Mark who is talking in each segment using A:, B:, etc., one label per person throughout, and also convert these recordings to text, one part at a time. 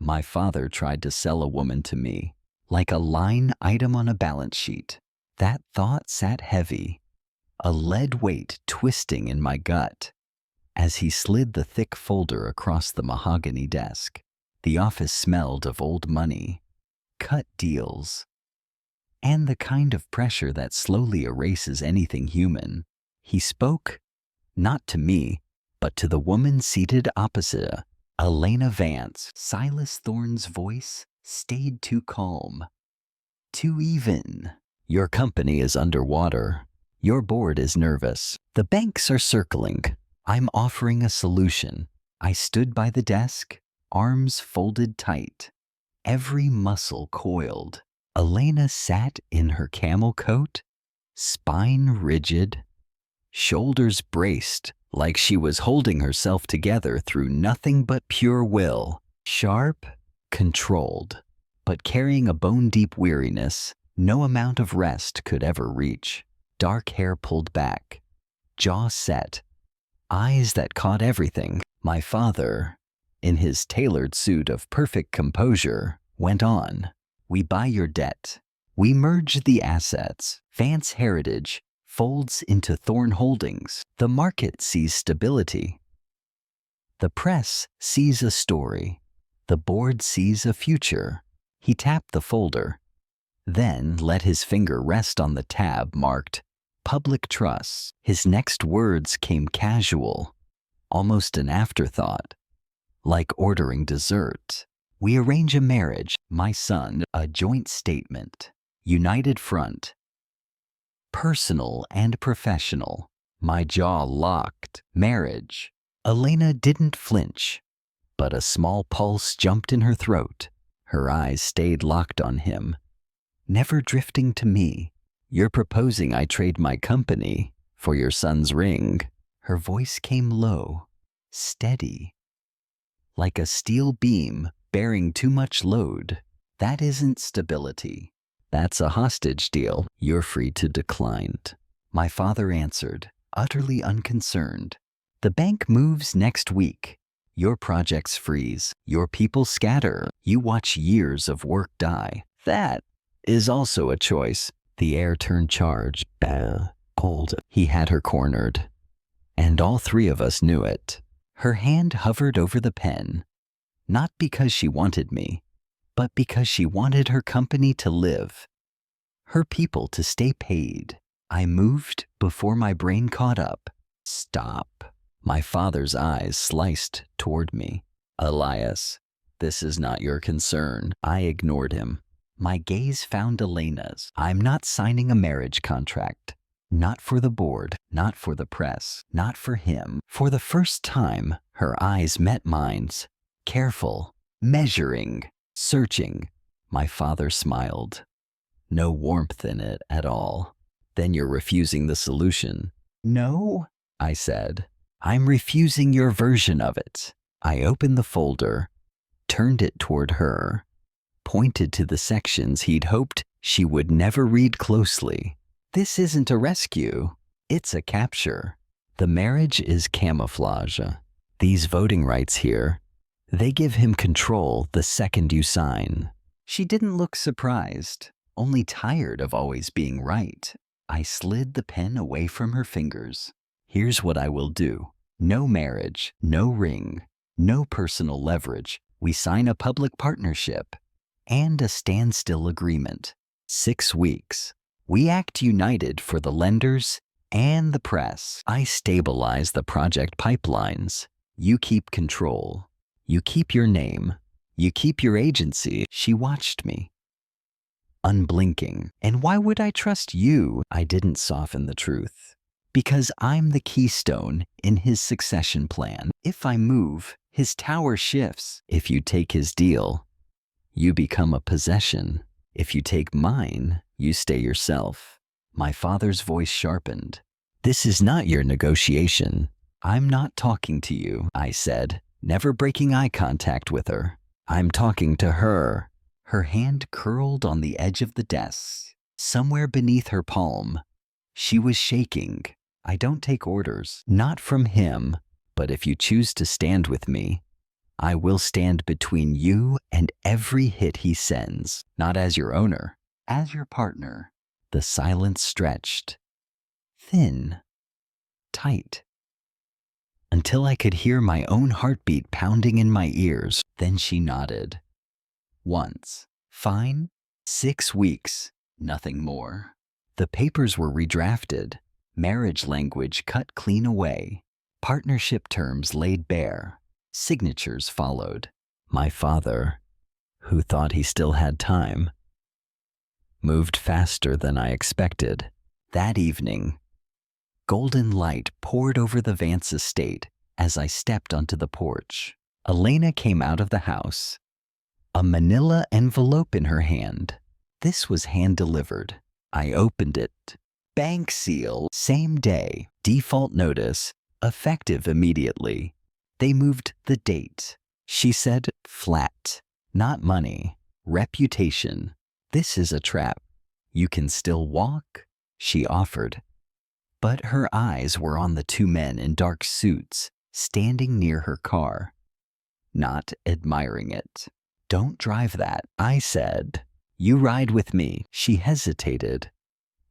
A: My father tried to sell a woman to me, like a line item on a balance sheet. That thought sat heavy, a lead weight twisting in my gut. As he slid the thick folder across the mahogany desk, the office smelled of old money, cut deals, and the kind of pressure that slowly erases anything human. He spoke, not to me, but to the woman seated opposite, Elena Vance. Silas Thorne's voice stayed too calm, too even. Your company is underwater. Your board is nervous. The banks are circling. I'm offering a solution. I stood by the desk, arms folded tight, every muscle coiled. Elena sat in her camel coat, spine rigid, shoulders braced like she was holding herself together through nothing but pure will. Sharp, controlled, but carrying a bone-deep weariness no amount of rest could ever reach. Dark hair pulled back, jaw set, eyes that caught everything. My father, in his tailored suit of perfect composure, went on. We buy your debt. We merge the assets. Vance Heritage folds into Thorne Holdings. The market sees stability. The press sees a story. The board sees a future. He tapped the folder, then let his finger rest on the tab marked Public Trusts. His next words came casual, almost an afterthought, like ordering dessert. We arrange a marriage, my son, a joint statement, united front, personal and professional. My jaw locked. Marriage. Elena didn't flinch, but a small pulse jumped in her throat. Her eyes stayed locked on him, never drifting to me. You're proposing I trade my company for your son's ring. Her voice came low, steady, like a steel beam bearing too much load. That isn't stability. That's a hostage deal. You're free to decline. My father answered, utterly unconcerned. The bank moves next week. Your projects freeze. Your people scatter. You watch years of work die. That is also a choice. The air turned charged, cold. He had her cornered, and all three of us knew it. Her hand hovered over the pen, not because she wanted me, but because she wanted her company to live, her people to stay paid. I moved before my brain caught up. Stop. My father's eyes sliced toward me. Elias, this is not your concern. I ignored him. My gaze found Elena's. I'm not signing a marriage contract. Not for the board, not for the press, not for him. For the first time, her eyes met mine's. Careful, measuring, searching. My father smiled. No warmth in it at all. Then you're refusing the solution. No, I said. I'm refusing your version of it. I opened the folder, turned it toward her, pointed to the sections he'd hoped she would never read closely. This isn't a rescue. It's a capture. The marriage is camouflage. These voting rights here, they give him control the second you sign. She didn't look surprised, only tired of always being right. I slid the pen away from her fingers. Here's what I will do. No marriage, no ring, no personal leverage. We sign a public partnership and a standstill agreement. 6 weeks. We act united for the lenders and the press. I stabilize the project pipelines. You keep control. You keep your name. You keep your agency. She watched me, unblinking. And why would I trust you? I didn't soften the truth. Because I'm the keystone in his succession plan. If I move, his tower shifts. If you take his deal, you become a possession. If you take mine, you stay yourself. My father's voice sharpened. This is not your negotiation. I'm not talking to you, I said, never breaking eye contact with her. I'm talking to her. Her hand curled on the edge of the desk. Somewhere beneath her palm, she was shaking. I don't take orders, not from him, but if you choose to stand with me, I will stand between you and every hit he sends, not as your owner, as your partner. The silence stretched, thin, tight, until I could hear my own heartbeat pounding in my ears. Then she nodded. Once. Fine. 6 weeks. Nothing more. The papers were redrafted, marriage language cut clean away, partnership terms laid bare, signatures followed. My father, who thought he still had time, moved faster than I expected. That evening, golden light poured over the Vance estate as I stepped onto the porch. Elena came out of the house, a manila envelope in her hand. This was hand-delivered. I opened it. Bank seal, same day. Default notice, effective immediately. They moved the date. She said, flat. Not money. Reputation. This is a trap. You can still walk? She offered. But her eyes were on the 2 men in dark suits standing near her car, not admiring it. Don't drive that, I said. You ride with me. She hesitated,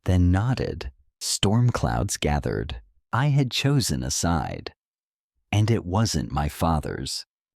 A: then nodded. Storm clouds gathered. I had chosen a side, and it wasn't my father's.